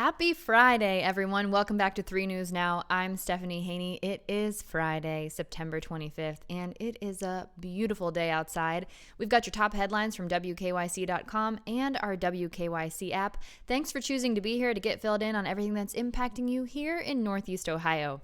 Happy Friday, everyone. Welcome back to 3 News Now. I'm Stephanie Haney. It is Friday, September 25th, and it is a beautiful day outside. We've got your top headlines from WKYC.com and our WKYC app. Thanks for choosing to be here to get filled in on everything that's impacting you here in Northeast Ohio.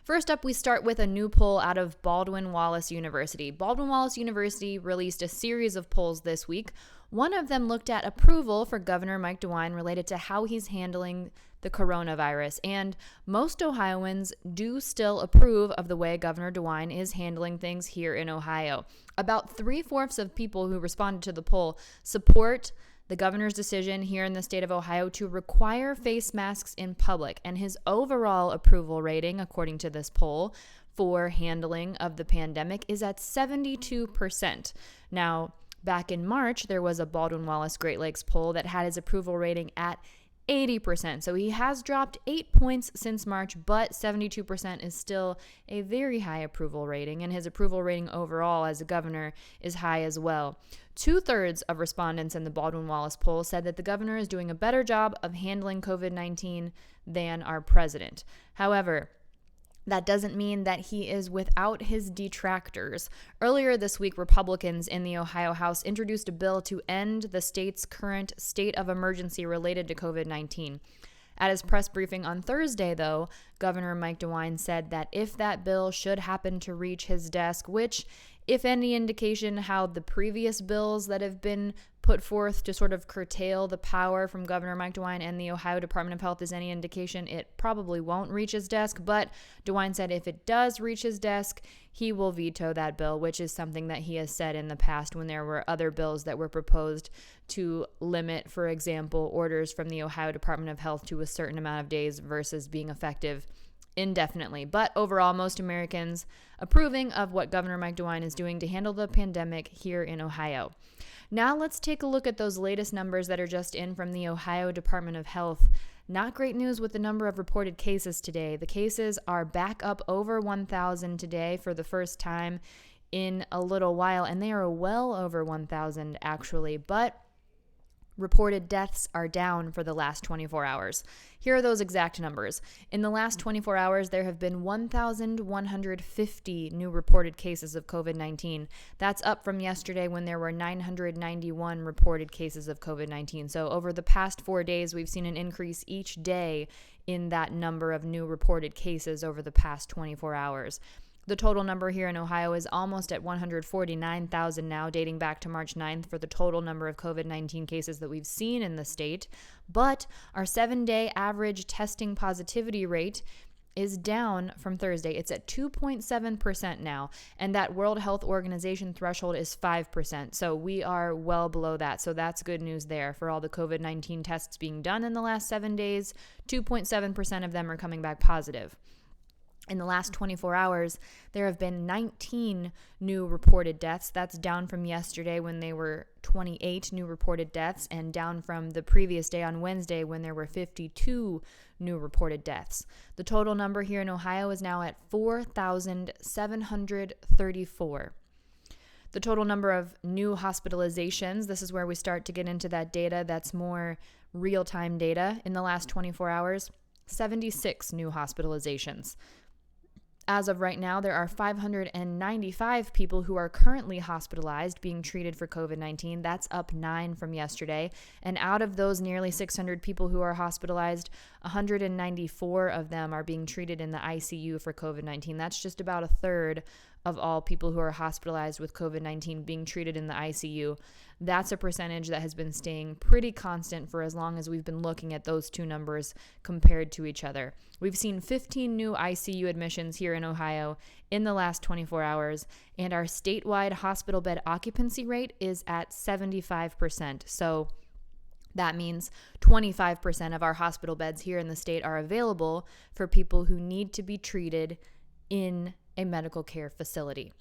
First up, we start with a new poll out of Baldwin-Wallace University. Baldwin-Wallace University released a series of polls this week. One of them looked at approval for Governor Mike DeWine related to how he's handling the coronavirus. And most Ohioans do still approve of the way Governor DeWine is handling things here in Ohio. About 3/4 of people who responded to the poll support the governor's decision here in the state of Ohio to require face masks in public, and his overall approval rating, according to this poll, for handling of the pandemic is at 72%. Now, back in March, there was a Baldwin-Wallace Great Lakes poll that had his approval rating at 80%. So he has dropped 8 points since March, but 72% is still a very high approval rating, and his approval rating overall as a governor is high as well. 2/3 of respondents in the Baldwin-Wallace poll said that the governor is doing a better job of handling COVID-19 than our president. However, that doesn't mean that he is without his detractors. Earlier this week, Republicans in the Ohio House introduced a bill to end the state's current state of emergency related to COVID-19. At his press briefing on Thursday, though, Governor Mike DeWine said that if that bill should happen to reach his desk, which, if any indication how the previous bills that have been put forth to sort of curtail the power from Governor Mike DeWine and the Ohio Department of Health is any indication, it probably won't reach his desk. But DeWine said if it does reach his desk, he will veto that bill, which is something that he has said in the past when there were other bills that were proposed to limit, for example, orders from the Ohio Department of Health to a certain amount of days versus being effective indefinitely. But overall, most Americans approving of what Governor Mike DeWine is doing to handle the pandemic here in Ohio. Now let's take a look at those latest numbers that are just in from the Ohio Department of Health. Not great news with the number of reported cases today. The cases are back up over 1,000 today for the first time in a little while, and they are well over 1,000 actually, but reported deaths are down for the last 24 hours. Here are those exact numbers. In the last 24 hours, there have been 1,150 new reported cases of COVID-19. That's up from yesterday when there were 991 reported cases of COVID-19. So over the past 4 days, we've seen an increase each day in that number of new reported cases over the past 24 hours. The total number here in Ohio is almost at 149,000 now, dating back to March 9th for the total number of COVID-19 cases that we've seen in the state. But our 7-day average testing positivity rate is down from Thursday. It's at 2.7% now, and that World Health Organization threshold is 5%. So we are well below that. So that's good news there. For all the COVID-19 tests being done in the last 7 days, 2.7% of them are coming back positive. In the last 24 hours, there have been 19 new reported deaths. That's down from yesterday when there were 28 new reported deaths, and down from the previous day on Wednesday when there were 52 new reported deaths. The total number here in Ohio is now at 4,734. The total number of new hospitalizations, this is where we start to get into that data that's more real-time data. In the last 24 hours, 76 new hospitalizations. As of right now, there are 595 people who are currently hospitalized being treated for COVID-19. That's up 9 from yesterday. And out of those nearly 600 people who are hospitalized, 194 of them are being treated in the ICU for COVID-19. That's just about a third of all people who are hospitalized with COVID-19 being treated in the ICU. That's a percentage that has been staying pretty constant for as long as we've been looking at those two numbers compared to each other. We've seen 15 new ICU admissions here in Ohio in the last 24 hours, and our statewide hospital bed occupancy rate is at 75%. So that means 25% of our hospital beds here in the state are available for people who need to be treated in a medical care facility.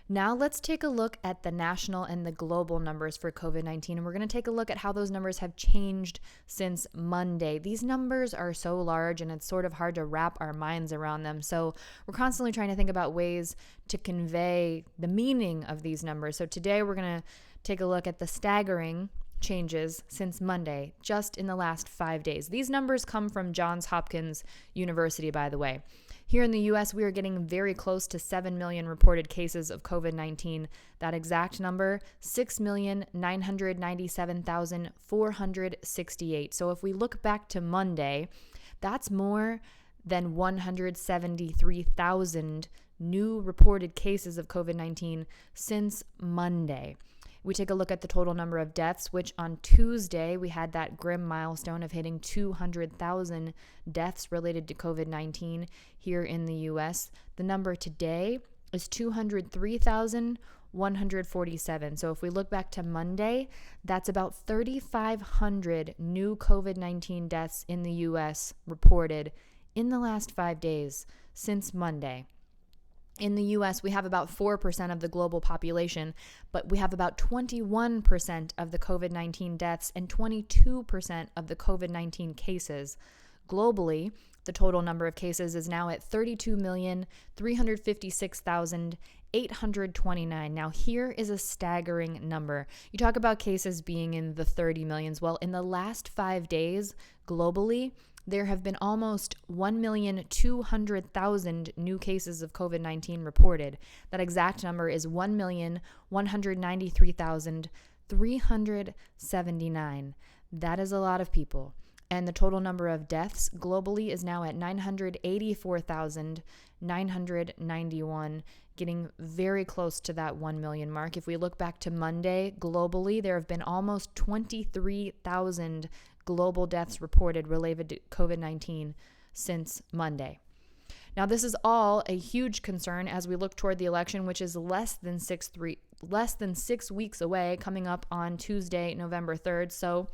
Now let's take a look at the national and the global numbers for COVID-19, and we're going to take a look at how those numbers have changed since Monday. These numbers are so large and it's sort of hard to wrap our minds around them, so we're constantly trying to think about ways to convey the meaning of these numbers. So today we're going to take a look at the staggering changes since Monday, just in the last 5 days. These numbers come from Johns Hopkins University, by the way. Here in the U.S., we are getting very close to 7 million reported cases of COVID-19. That exact number, 6,997,468. So if we look back to Monday, that's more than 173,000 new reported cases of COVID-19 since Monday. We take a look at the total number of deaths, which on Tuesday, we had that grim milestone of hitting 200,000 deaths related to COVID-19 here in the U.S. The number today is 203,147. So if we look back to Monday, that's about 3,500 new COVID-19 deaths in the U.S. reported in the last 5 days since Monday. In the U.S., we have about 4% of the global population, but we have about 21% of the COVID-19 deaths and 22% of the COVID-19 cases. Globally, the total number of cases is now at 32,356,829. Now, here is a staggering number. You talk about cases being in the 30 millions. Well, in the last 5 days, globally, there have been almost 1,200,000 new cases of COVID-19 reported. That exact number is 1,193,379. That is a lot of people. And the total number of deaths globally is now at 984,991, getting very close to that 1 million mark. If we look back to Monday, globally, there have been almost 23,000 global deaths reported related to COVID-19 since Monday. Now, this is all a huge concern as we look toward the election, which is less than 6 weeks away, coming up on Tuesday, November 3rd. So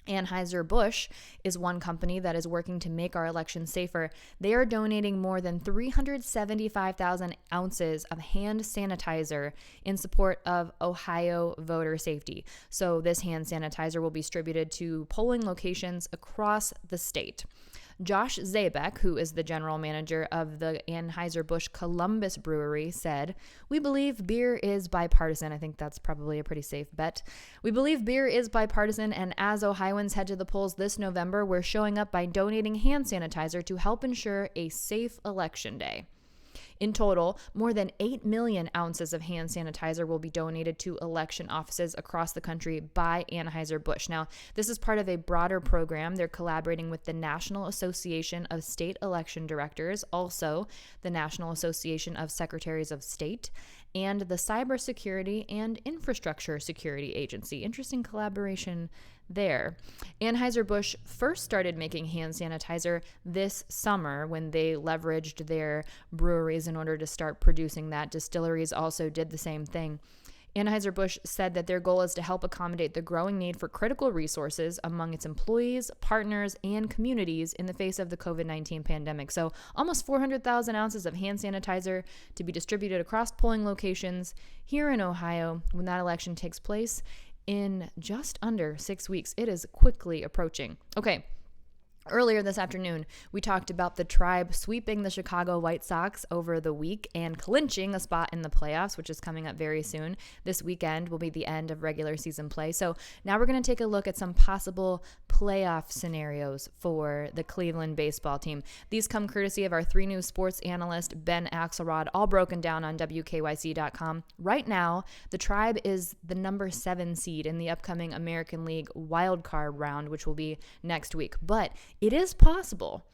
Anheuser-Busch is one company that is working to make our election safer. They are donating more than 375,000 ounces of hand sanitizer in support of Ohio voter safety. So this hand sanitizer will be distributed to polling locations across the state. Josh Zabek, who is the general manager of the Anheuser-Busch Columbus Brewery, said, "We believe beer is bipartisan." I think that's probably a pretty safe bet. "We believe beer is bipartisan, and as Ohioans head to the polls this November, we're showing up by donating hand sanitizer to help ensure a safe election day." In total, more than 8 million ounces of hand sanitizer will be donated to election offices across the country by Anheuser-Busch. Now, this is part of a broader program. They're collaborating with the National Association of State Election Directors, also the National Association of Secretaries of State, and the Cybersecurity and Infrastructure Security Agency. Interesting collaboration there. Anheuser-Busch first started making hand sanitizer this summer when they leveraged their breweries in order to start producing that. Distilleries also did the same thing. Anheuser-Busch said that their goal is to help accommodate the growing need for critical resources among its employees, partners, and communities in the face of the COVID-19 pandemic. So almost 400,000 ounces of hand sanitizer to be distributed across polling locations here in Ohio when that election takes place in just under 6 weeks. It is quickly approaching. Okay. Earlier this afternoon, we talked about the Tribe sweeping the Chicago White Sox over the week and clinching a spot in the playoffs, which is coming up very soon. This weekend will be the end of regular season play. So now we're going to take a look at some possible playoff scenarios for the Cleveland baseball team. These come courtesy of our 3 News sports analyst, Ben Axelrod, all broken down on WKYC.com. Right now, the Tribe is the number 7 seed in the upcoming American League wildcard round, which will be next week. But it is possible,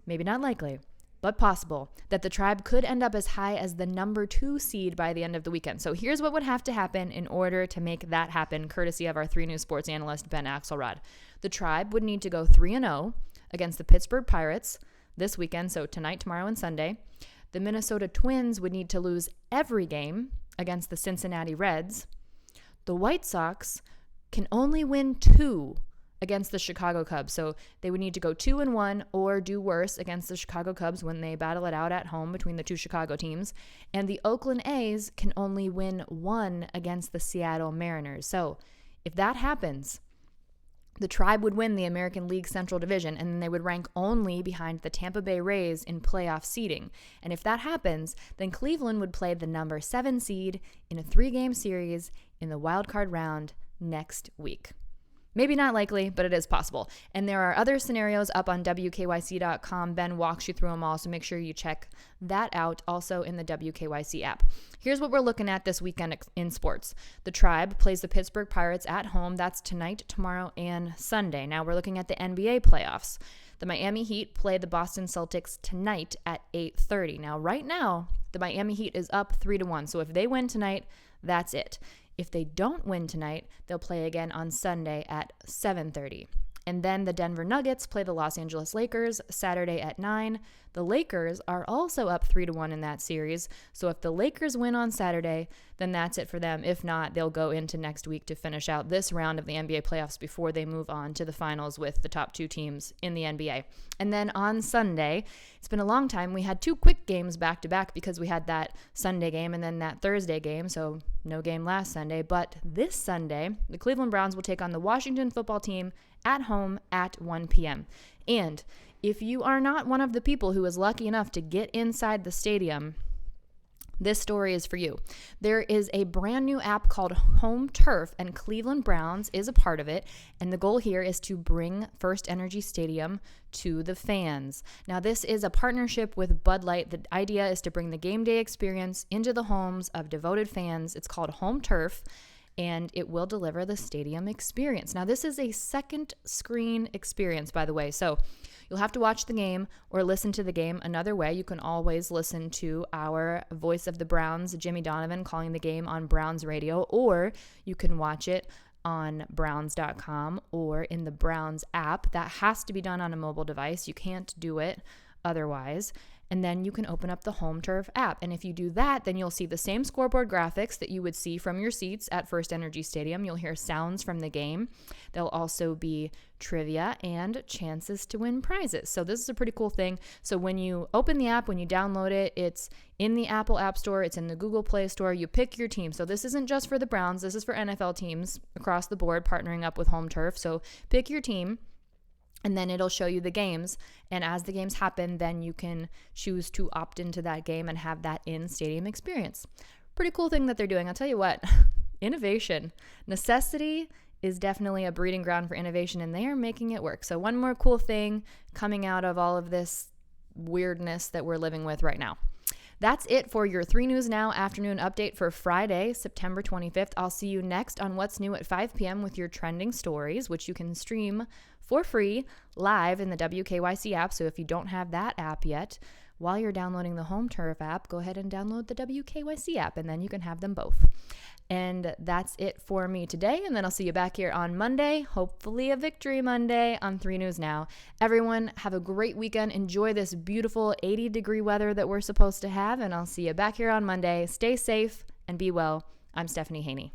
maybe not likely, but possible, that the Tribe could end up as high as the number 2 seed by the end of the weekend. So here's what would have to happen in order to make that happen, courtesy of our 3 News sports analyst, Ben Axelrod. The Tribe would need to go 3-0 against the Pittsburgh Pirates this weekend, so tonight, tomorrow, and Sunday. The Minnesota Twins would need to lose every game against the Cincinnati Reds. The White Sox can only win 2 against the Chicago Cubs. So they would need to go 2-1 or do worse against the Chicago Cubs when they battle it out at home between the 2 Chicago teams. And the Oakland A's can only win 1 against the Seattle Mariners. So if that happens, the Tribe would win the American League Central Division, and then they would rank only behind the Tampa Bay Rays in playoff seeding. And if that happens, then Cleveland would play the number 7 seed in a 3-game series in the wild card round next week. Maybe not likely, but it is possible. And there are other scenarios up on WKYC.com. Ben walks you through them all, so make sure you check that out also in the WKYC app. Here's what we're looking at this weekend in sports. The Tribe plays the Pittsburgh Pirates at home. That's tonight, tomorrow, and Sunday. Now we're looking at the NBA playoffs. The Miami Heat play the Boston Celtics tonight at 8:30. Now, right now, the Miami Heat is up 3-1. So if they win tonight, that's it. If they don't win tonight, they'll play again on Sunday at 7:30. And then the Denver Nuggets play the Los Angeles Lakers Saturday at 9. The Lakers are also up 3-1 in that series. So if the Lakers win on Saturday, then that's it for them. If not, they'll go into next week to finish out this round of the NBA playoffs before they move on to the finals with the top 2 teams in the NBA. And then on Sunday, it's been a long time. We had 2 quick games back to back because we had that Sunday game and then that Thursday game. So no game last Sunday. But this Sunday, the Cleveland Browns will take on the Washington football team at home at 1 p.m. And if you are not one of the people who is lucky enough to get inside the stadium, this story is for you. There is a brand new app called HomeTurf, and Cleveland Browns is a part of it. And the goal here is to bring FirstEnergy Stadium to the fans. Now, this is a partnership with Bud Light. The idea is to bring the game day experience into the homes of devoted fans. It's called HomeTurf, and it will deliver the stadium experience. Now, this is a second screen experience, by the way. So you'll have to watch the game or listen to the game another way. You can always listen to our voice of the Browns, Jimmy Donovan, calling the game on Browns radio, or you can watch it on Browns.com or in the Browns app. That has to be done on a mobile device. You can't do it otherwise. And then you can open up the HomeTurf app. And if you do that, then you'll see the same scoreboard graphics that you would see from your seats at FirstEnergy Stadium. You'll hear sounds from the game. There'll also be trivia and chances to win prizes. So this is a pretty cool thing. So when you open the app, when you download it, it's in the Apple App Store, it's in the Google Play Store. You pick your team. So this isn't just for the Browns. This is for NFL teams across the board partnering up with HomeTurf. So pick your team, and then it'll show you the games. And as the games happen, then you can choose to opt into that game and have that in-stadium experience. Pretty cool thing that they're doing. I'll tell you what, innovation. Necessity is definitely a breeding ground for innovation, and they are making it work. So one more cool thing coming out of all of this weirdness that we're living with right now. That's it for your 3 News Now afternoon update for Friday, September 25th. I'll see you next on What's New at 5 p.m. with your trending stories, which you can stream for free live in the WKYC app. So if you don't have that app yet, while you're downloading the HomeTurf app, go ahead and download the WKYC app, and then you can have them both. And that's it for me today. And then I'll see you back here on Monday, hopefully a victory Monday on 3 News Now. Everyone, have a great weekend. Enjoy this beautiful 80-degree weather that we're supposed to have. And I'll see you back here on Monday. Stay safe and be well. I'm Stephanie Haney.